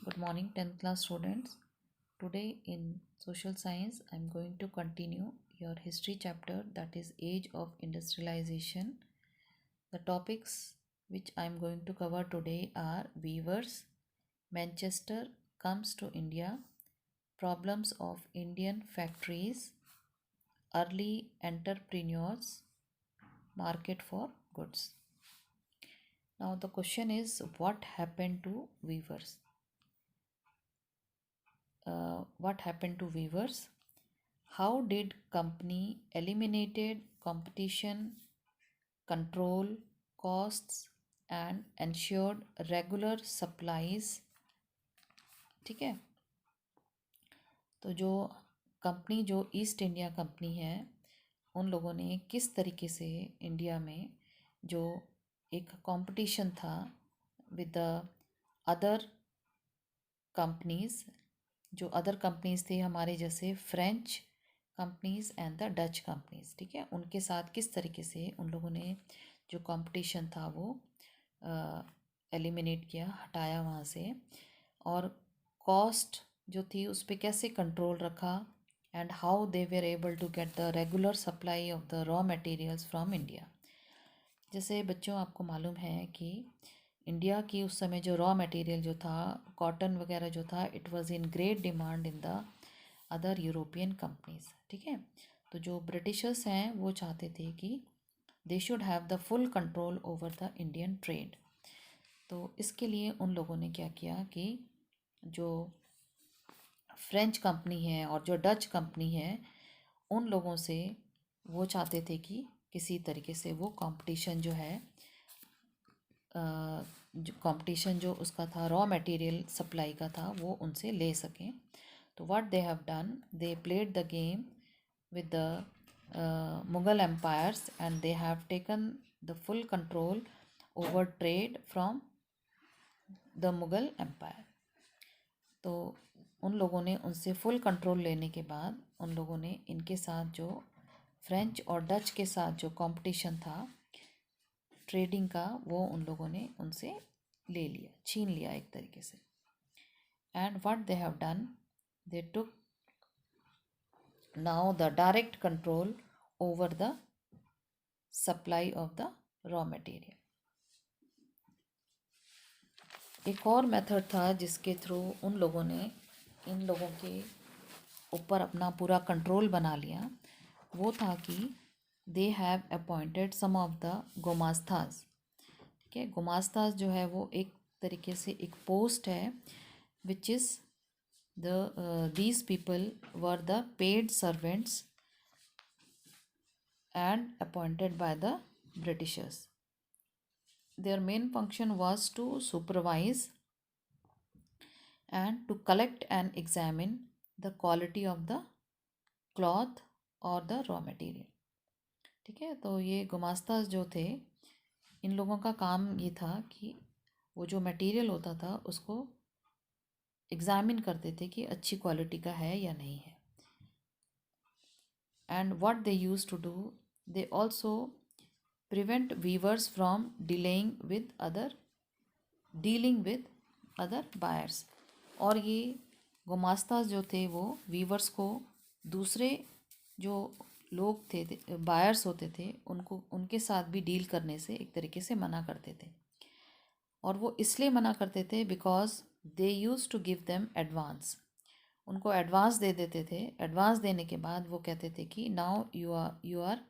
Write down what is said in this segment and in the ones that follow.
Good morning, 10th class students. Today in social science, I'm going to continue your history chapter, that is Age of Industrialization. The topics which I'm going to cover today are weavers, Manchester comes to India, problems of Indian factories, early entrepreneurs, market for goods. Now the question is, what happened to weavers? What happened to weavers? How did company eliminated competition, control costs and ensured regular supplies? ठीक है, तो जो company जो east India company है, उन लोगों ने किस तरीके से इंडिया में जो एक कंपटीशन था विद द अदर कंपनीज, जो अदर कंपनीज थे हमारे जैसे French companies and the Dutch companies, ठीक है, उनके साथ किस तरीके से उन लोगों ने जो कंपटीशन था वो एलिमिनेट किया, हटाया वहाँ से, और कॉस्ट जो थी उस पर कैसे कंट्रोल रखा, and how they were able to get the regular supply of the raw materials from India. जैसे बच्चों आपको मालूम है कि इंडिया की उस समय जो रॉ मटेरियल जो था, कॉटन वगैरह जो था, it was in great demand in the other European companies, ठीक है। तो जो ब्रिटिशर्स हैं वो चाहते थे कि they should have the full control over the Indian trade. तो इसके लिए उन लोगों ने क्या किया कि जो फ्रेंच कंपनी है और जो डच कंपनी है, उन लोगों से वो चाहते थे कि किसी तरीके से वो कंपटीशन जो है, जो कंपटीशन जो उसका था रॉ मटेरियल सप्लाई का था, वो उनसे ले सकें। तो what they have done, they played the game with the Mughal empires and they have taken the full control over trade from the Mughal empire. तो उन लोगों ने उनसे फुल कंट्रोल लेने के बाद उन लोगों ने इनके साथ जो फ्रेंच और डच के साथ जो कंपटीशन था ट्रेडिंग का, वो उन लोगों ने उनसे ले लिया, छीन लिया एक तरीके से। And what they have done, they took now the direct control over the supply of the raw material. एक और मेथड था जिसके थ्रू उन लोगों ने इन लोगों के ऊपर अपना पूरा कंट्रोल बना लिया। वो था कि they have appointed some of the gomastas, ठीक है। गोमास्ताज जो है वो एक तरीके से एक पोस्ट है which is these people were the paid servants and appointed by the Britishers. Their main function was to supervise and to collect and examine the quality of the cloth or the raw material, ठीक है। तो ये गुमास्ताज जो थे, इन लोगों का काम ये था कि वो जो मटेरियल होता था उसको एग्जामिन करते थे कि अच्छी क्वालिटी का है या नहीं है। And what they use to do, they also prevent weavers from dealing with other buyers. और ये गुमास्ताज जो थे वो वीवर्स को दूसरे जो लोग थे बायर्स होते थे उनको उनके साथ भी डील करने से एक तरीके से मना करते थे। और वो इसलिए मना करते थे because they use to give them advance. उनको एडवांस दे देते थे, एडवांस देने के बाद वो कहते थे कि now you are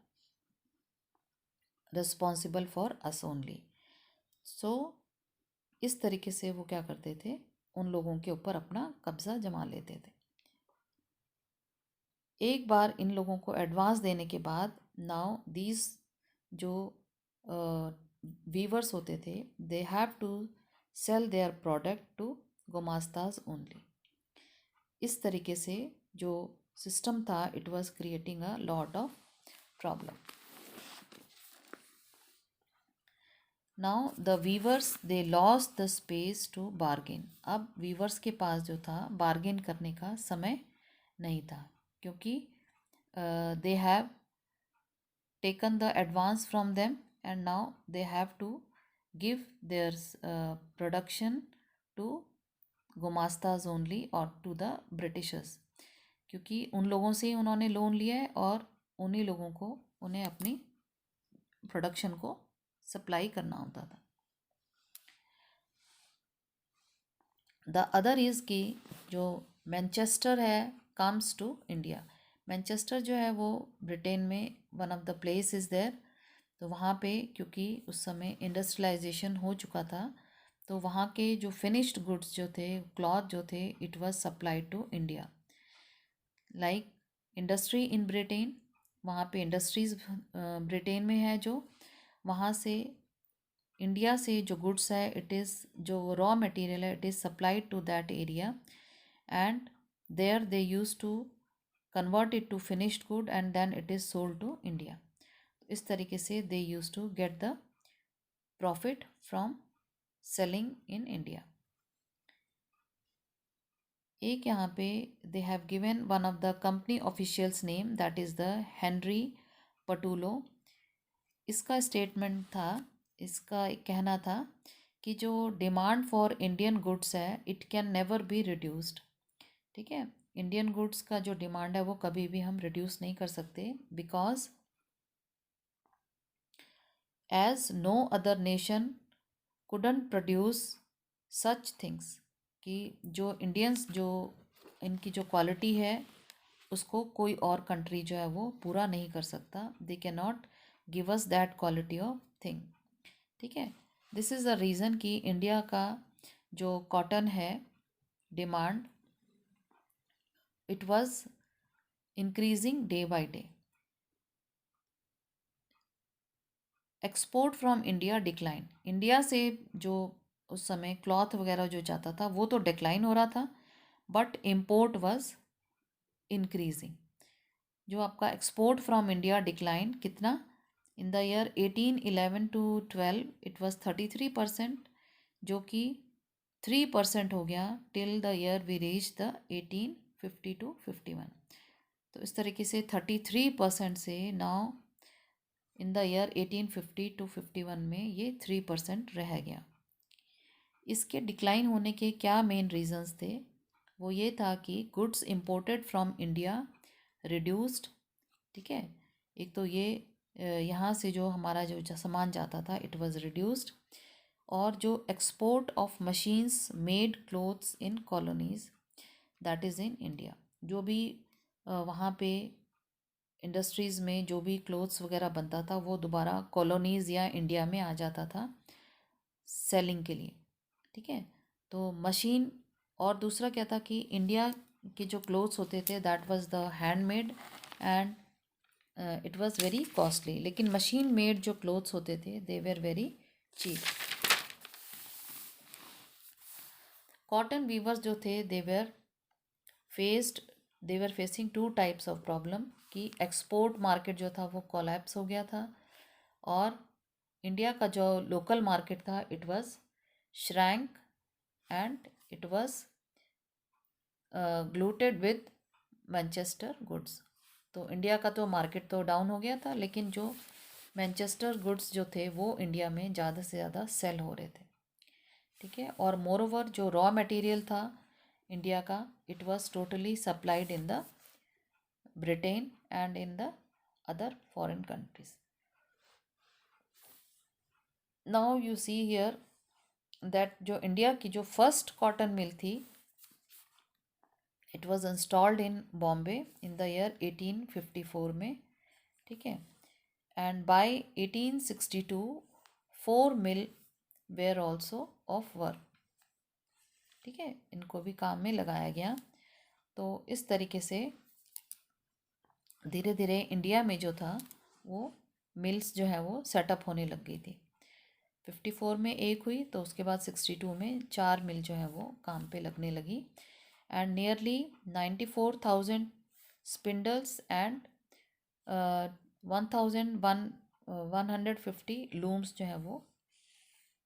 responsible for us only. So इस तरीके से वो क्या करते थे, उन लोगों के ऊपर अपना कब्जा जमा लेते थे। एक बार इन लोगों को एडवांस देने के बाद नाउ दीज जो वीवर्स होते थे, they have to sell their product to gomastas only. इस तरीके से जो सिस्टम था, it was creating a lot of problem. Now the weavers they loss the space to bargain. अब वीवर्स के पास जो था बार्गेन करने का समय नहीं था, क्योंकि they have taken the advance from them and now they have to give their production to gumastas only और टू द ब्रिटिशर्स, क्योंकि उन लोगों से ही उन्होंने लोन लिया है और उन्हीं लोगों को उन्हें अपनी प्रोडक्शन को सप्लाई करना होता था। द अदर इज़ कि जो मैनचेस्टर है कम्स टू इंडिया। मैनचेस्टर जो है वो ब्रिटेन में one of the place is there. तो वहाँ पे क्योंकि उस समय इंडस्ट्रियलाइजेशन हो चुका था, तो वहाँ के जो फिनिश्ड गुड्स जो थे, क्लॉथ जो थे, it was supplied to India. Like industry in Britain, वहाँ पे इंडस्ट्रीज़ ब्रिटेन में है, जो वहाँ से इंडिया से जो गुड्स है, इट इज़ जो रॉ मटेरियल है, it is supplied to that area and there they use to convert it to finished good and then it is sold to India. इस तरीके से they use to get the profit from selling in India. एक यहाँ पे they have given one of the company officials name, that is the Henry Patullo. इसका statement था, इसका एक कहना था कि जो डिमांड फॉर इंडियन गुड्स है it can never be reduced. ठीक है, इंडियन गुड्स का जो डिमांड है वो कभी भी हम रिड्यूस नहीं कर सकते, because as no other nation couldn't produce such things, कि जो इंडियंस जो इनकी जो क्वालिटी है उसको कोई और कंट्री जो है वो पूरा नहीं कर सकता। They can not give us that quality of thing. ठीक है, दिस इज़ द रीज़न कि इंडिया का जो कॉटन है demand, it was increasing day by day. Export from India decline, India से जो उस समय क्लॉथ वगैरह जो जाता था वो तो डिक्लाइन हो रहा था, बट इम्पोर्ट वाज इंक्रीजिंग। जो आपका एक्सपोर्ट फ्रॉम इंडिया डिक्लाइन कितना, in the year 1811 to 12 it was 33%, जो कि 3% हो गया till the year we reach the 1850 to 51। तो इस तरीके से 33% से now in the year 1850 to 51 में ये 3% रह गया। इसके डिक्लाइन होने के क्या मेन रीजंस थे, वो ये था कि goods imported from India reduced. ठीक है, एक तो ये यहाँ से जो हमारा जो सामान जाता था इट वाज रिड्यूस्ड, और जो export of machines made clothes in colonies that is in India, जो भी वहाँ पे इंडस्ट्रीज़ में जो भी क्लोथ्स वगैरह बनता था वो दोबारा कॉलोनीज़ या इंडिया में आ जाता था सेलिंग के लिए। ठीक है, तो मशीन, और दूसरा क्या था कि इंडिया के जो क्लोथ्स होते थे that was the handmade and it was very costly, लेकिन मशीन मेड जो क्लोथ्स होते थे they were very cheap. Cotton weavers जो थे they were facing two types of problem, कि एक्सपोर्ट मार्केट जो था वो कोलैप्स हो गया था, और इंडिया का जो लोकल मार्केट था it was shrank and it was glutted with Manchester goods. तो इंडिया का तो मार्केट तो डाउन हो गया था, लेकिन जो मैनचेस्टर गुड्स जो थे वो इंडिया में ज़्यादा से ज़्यादा सेल हो रहे थे। ठीक है, और मोर ओवर जो रॉ मटेरियल था इंडिया का it was totally supplied in the Britain and in the other foreign countries. Now you see here that जो इंडिया की जो फर्स्ट कॉटन मिल थी it was installed in Bombay in the year 1854 में। ठीक है, and by 1862 4 mill were also of work. ठीक है, इनको भी काम में लगाया गया। तो इस तरीके से धीरे धीरे इंडिया में जो था वो मिल्स जो है वो सेटअप होने लग गई थी। 54 में एक हुई, तो उसके बाद 62 में 4 मिल जो है वो काम पे लगने लगी, and nearly 94,000 spindles and 1,150 looms जो है वो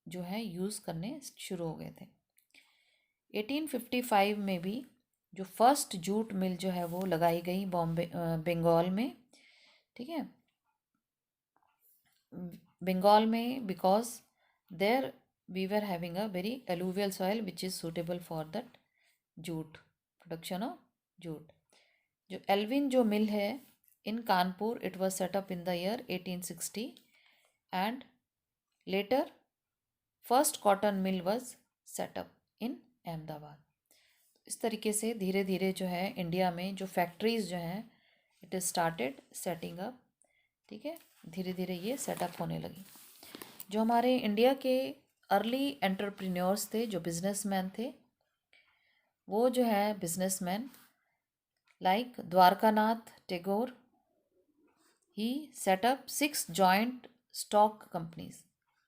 जो है यूज़ करने शुरू हो गए थे। 1855 में भी जो फर्स्ट जूट मिल जो है वो लगाई गई बॉम्बे बंगाल में। ठीक है, बंगाल में because there we were having a very alluvial soil which is suitable for that jute, production of jute. जो एल्विन जो मिल है in Kanpur, it was set up in the year 1860 and later first cotton mill was set up in Ahmedabad. इस तरीके से धीरे धीरे जो है इंडिया में जो फैक्ट्रीज जो हैं it is started setting up. ठीक है, धीरे धीरे ये सेटअप होने लगी। जो हमारे इंडिया के अर्ली एंटरप्रेन्योर्स थे, जो बिजनेसमैन थे, वो जो है बिजनेसमैन लाइक द्वारकानाथ टैगोर, ही सेटअप 6 जॉइंट स्टॉक कंपनीज।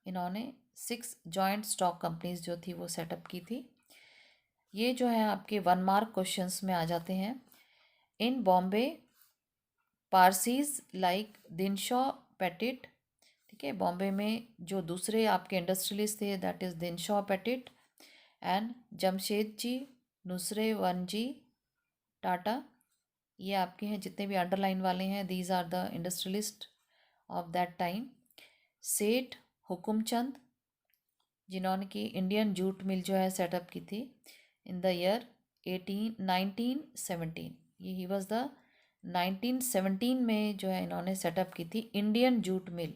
इन्होंने 6 जॉइंट स्टॉक कंपनीज जो थी वो सेटअप की थी। ये जो है आपके 1 मार्क क्वेश्चंस में आ जाते हैं। In Bombay Parsis like Dinshaw Petit. ठीक है, बॉम्बे में जो दूसरे आपके इंडस्ट्रियलिस्ट थे that is Dinshaw Petit and Jamshed ji Nusserwan ji Tata. ये आपके हैं जितने भी अंडरलाइन वाले हैं, these are the industrialist of that time. Seth Hukumchand, जिन्होंने की इंडियन जूट मिल जो है सेटअप की थी इन द ईयर 1917। ये ही वॉज द 1917 में जो है इन्होंने सेटअप की थी इंडियन जूट मिल।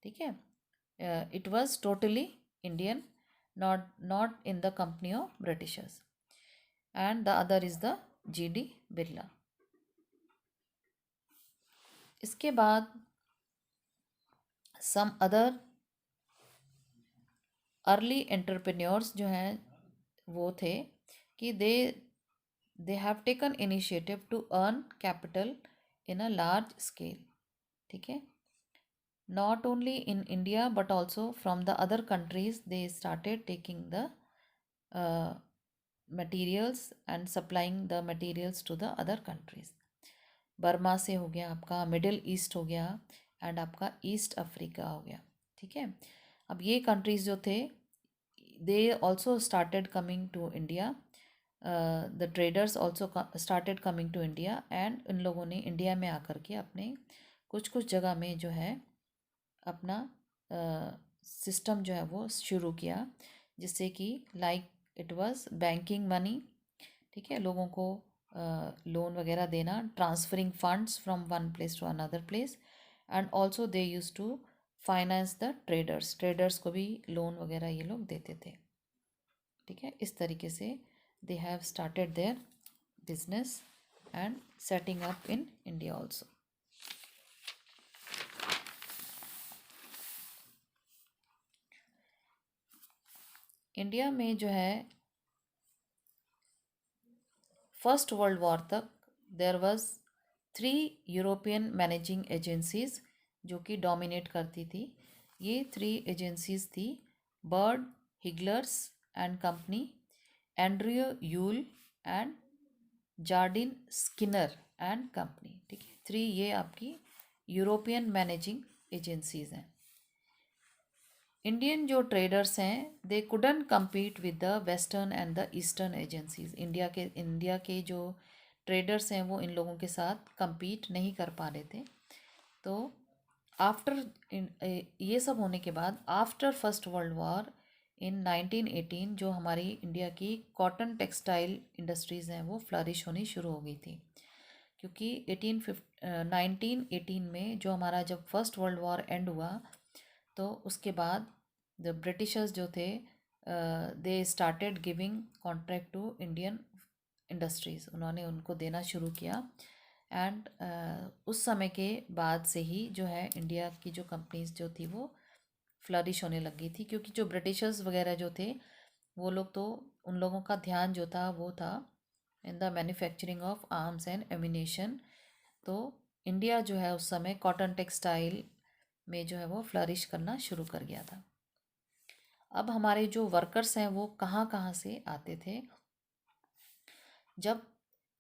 ठीक है, it was totally Indian, not in the company of Britishers. And the other is the GD Birla. इसके बाद सम अदर अर्ली एंटरप्रेन्योर्स जो हैं वो थे कि they have taken initiative to earn capital in a large scale. ठीक है, not only in India but also from the other countries they started taking the uh, materials and supplying the materials to the other countries. Burma से हो गया आपका, middle east हो गया and आपका east Africa हो गया। ठीक है, अब ये कंट्रीज़ जो थे they also started coming to India, the traders also started coming to India and इन लोगों ने इंडिया में आकर के अपने कुछ कुछ जगह में जो है अपना सिस्टम जो है वो शुरू किया, जिससे कि like it was banking money. ठीक है, लोगों को लोन वगैरह देना, transferring funds from one place to another place and also they use to finance the traders, traders को भी लोन वगैरह ये लोग देते थे। ठीक है, इस तरीके से they have started their business and setting up in India also. India में जो है फर्स्ट वर्ल्ड वॉर तक there was 3 European managing agencies जो कि डोमिनेट करती थी। ये 3 एजेंसीज थी Bird Heilgers and company, Andrew Yule and Jardine Skinner and company. ठीक है, 3 ये आपकी यूरोपियन मैनेजिंग एजेंसीज हैं। इंडियन जो ट्रेडर्स हैं they couldn't compete with the western and the eastern agencies. India के जो ट्रेडर्स हैं वो इन लोगों के साथ कम्पीट नहीं कर पा रहे थे। तो आफ्टर ये सब होने के बाद after first world war in 1918 जो हमारी इंडिया की कॉटन टेक्सटाइल इंडस्ट्रीज़ हैं वो फ्लरिश होनी शुरू हो गई थी, क्योंकि 1918 में जो हमारा जब फर्स्ट वर्ल्ड वॉर एंड हुआ तो उसके बाद द ब्रिटिशर्स जो थे they started giving contract to Indian industries, उन्होंने उनको देना शुरू किया एंड उस समय के बाद से ही जो है इंडिया की जो कंपनीज जो थी वो फ्लरिश होने लग गई थी, क्योंकि जो ब्रिटिशर्स वगैरह जो थे वो लोग तो उन लोगों का ध्यान जो था वो था in the manufacturing of arms and ammunition. तो इंडिया जो है उस समय कॉटन टेक्सटाइल में जो है वो फ्लरिश करना शुरू कर गया था। अब हमारे जो वर्कर्स हैं वो कहाँ कहाँ से आते थे। जब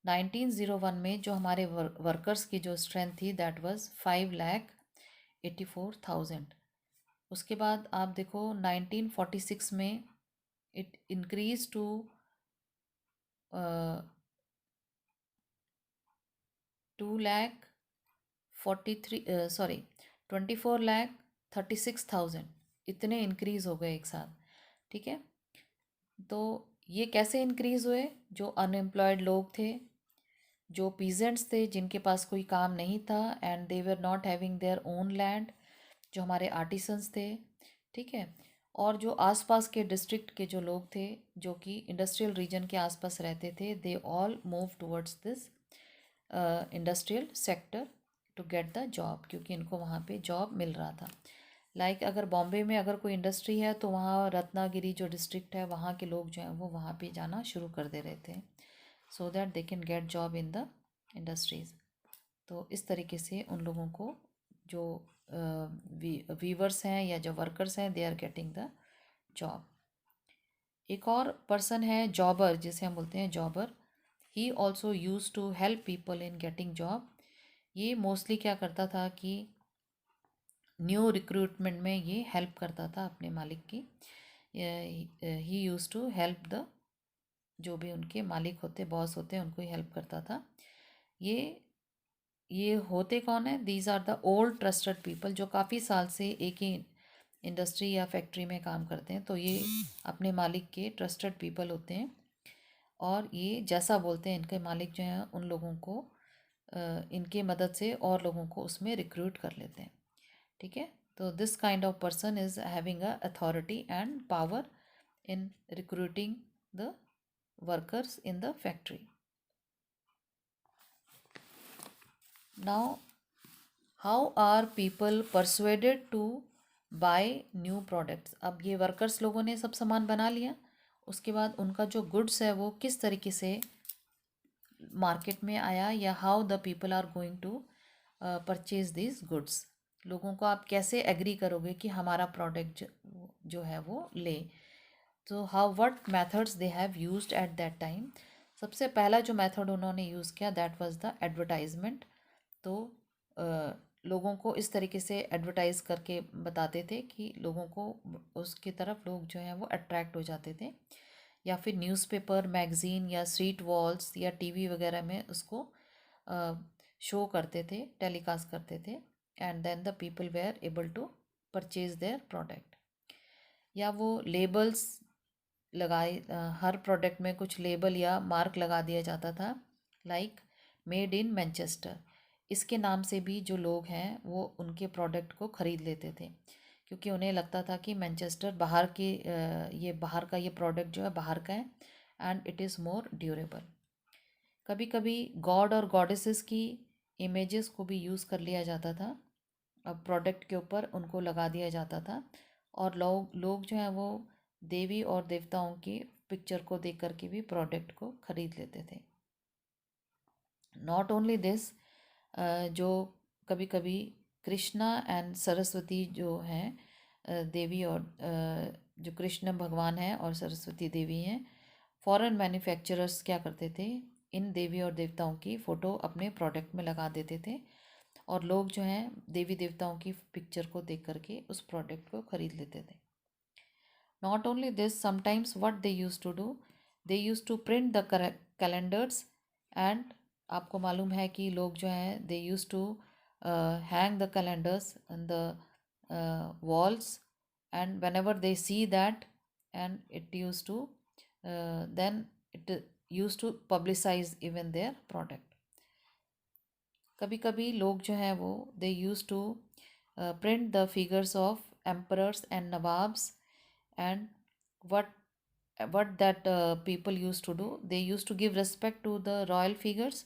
1901 में जो हमारे वर्कर्स की जो स्ट्रेंथ थी दैट वाज 5,84,000। उसके बाद आप देखो 1946 में इट इंक्रीज टू 24,36,000, इतने इंक्रीज हो गए एक साथ। ठीक है, तो ये कैसे इंक्रीज़ हुए? जो अनएम्प्लॉयड लोग थे, जो पीजेंट्स थे जिनके पास कोई काम नहीं था, and they were not having their own land, जो हमारे आर्टिसंस थे, ठीक है। और जो आसपास के डिस्ट्रिक्ट के जो लोग थे, जो कि इंडस्ट्रियल रीजन के आसपास रहते थे, they all move towards this industrial sector to get the job, क्योंकि इनको वहाँ पे जॉब मिल रहा था। लाइक अगर बॉम्बे में अगर कोई इंडस्ट्री है तो वहाँ रत्नागिरी जो डिस्ट्रिक्ट है वहाँ के लोग जो हैं वो वहाँ पे जाना शुरू कर दे रहे थे, so that they can get job in the industries. तो इस तरीके से उन लोगों को जो वीवर्स हैं या जो वर्कर्स हैं, they are getting the job. एक और पर्सन है जॉबर, जिसे हम बोलते हैं jobber. He also use to help people in getting job. ये मोस्टली क्या करता था कि न्यू रिक्रूटमेंट में ये हेल्प करता था अपने मालिक की। ही यूज टू हेल्प द, जो भी उनके मालिक होते, बॉस होते हैं, उनको ही हेल्प करता था। ये ये होते कौन है? These are the old trusted people, जो काफ़ी साल से एक ही इंडस्ट्री या फैक्ट्री में काम करते हैं। तो ये अपने मालिक के ट्रस्टेड पीपल होते हैं, और ये जैसा बोलते हैं इनके मालिक जो हैं उन लोगों को इनके मदद से और लोगों को उसमें रिक्रूट कर लेते हैं, ठीक है। तो this kind of person is having a authority and power in recruiting the workers in the factory. Now how are people persuaded to buy new products? अब ये वर्कर्स लोगों ने सब सामान बना लिया, उसके बाद उनका जो गुड्स है वो किस तरीके से मार्केट में आया, या how the people are going to purchase this goods. लोगों को आप कैसे एग्री करोगे कि हमारा प्रोडक्ट जो है वो ले। तो how what methods they have used at that time. सबसे पहला जो मेथड उन्होंने यूज़ किया, दैट वाज द एडवर्टाइजमेंट। तो लोगों को इस तरीके से एडवर्टाइज करके बताते थे कि लोगों को उसकी तरफ लोग जो हैं वो अट्रैक्ट हो जाते थे, या फिर न्यूज़पेपर, मैगज़ीन या स्ट्रीट वॉल्स या टीवी वगैरह में उसको शो करते थे, टेलीकास्ट करते थे, and then the people were able to purchase their product. या वो लेबल्स लगाए, हर प्रोडक्ट में कुछ लेबल या मार्क लगा दिया जाता था, लाइक मेड इन मैनचेस्टर। इसके नाम से भी जो लोग हैं वो उनके प्रोडक्ट को ख़रीद लेते थे, क्योंकि उन्हें लगता था कि मैनचेस्टर बाहर के ये बाहर का ये प्रोडक्ट जो है बाहर का है, and it is more durable. कभी कभी गॉड और गॉडेसेस की इमेजेस को भी यूज़ कर लिया जाता था, अब प्रोडक्ट के ऊपर उनको लगा दिया जाता था, और लोग लोग जो हैं वो देवी और देवताओं की पिक्चर को देख करके भी प्रोडक्ट को खरीद लेते थे। नॉट ओनली दिस, जो कभी कभी कृष्णा एंड सरस्वती जो हैं, देवी और जो कृष्ण भगवान हैं और सरस्वती देवी हैं, फॉरेन मैन्युफैक्चरर्स क्या करते थे, इन देवी और देवताओं की फ़ोटो अपने प्रोडक्ट में लगा देते थे, और लोग जो हैं देवी देवताओं की पिक्चर को देख करके उस प्रोडक्ट को खरीद लेते थे। Not only this, sometimes what they use to do, they use to print the calendars, and आपको मालूम है कि लोग जो हैं they use to hang the calendars on the walls, and whenever they see that, and it used to then it used to publicise even their product. कभी कभी लोग जो हैं वो they use to print the figures of emperors and nawabs, and what what that people used to do, they used to give respect to the royal figures,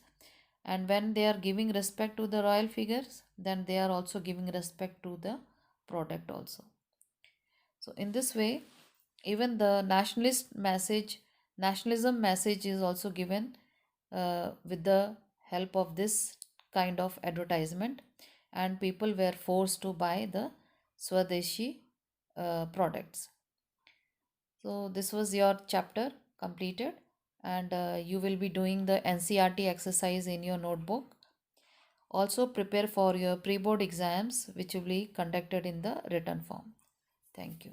and when they are giving respect to the royal figures, then they are also giving respect to the product also. So in this way, even the nationalism message is also given with the help of this kind of advertisement, and people were forced to buy the Swadeshi products. So this was your chapter completed, and you will be doing the NCRT exercise in your notebook. Also prepare for your pre-board exams, which will be conducted in the written form. Thank you.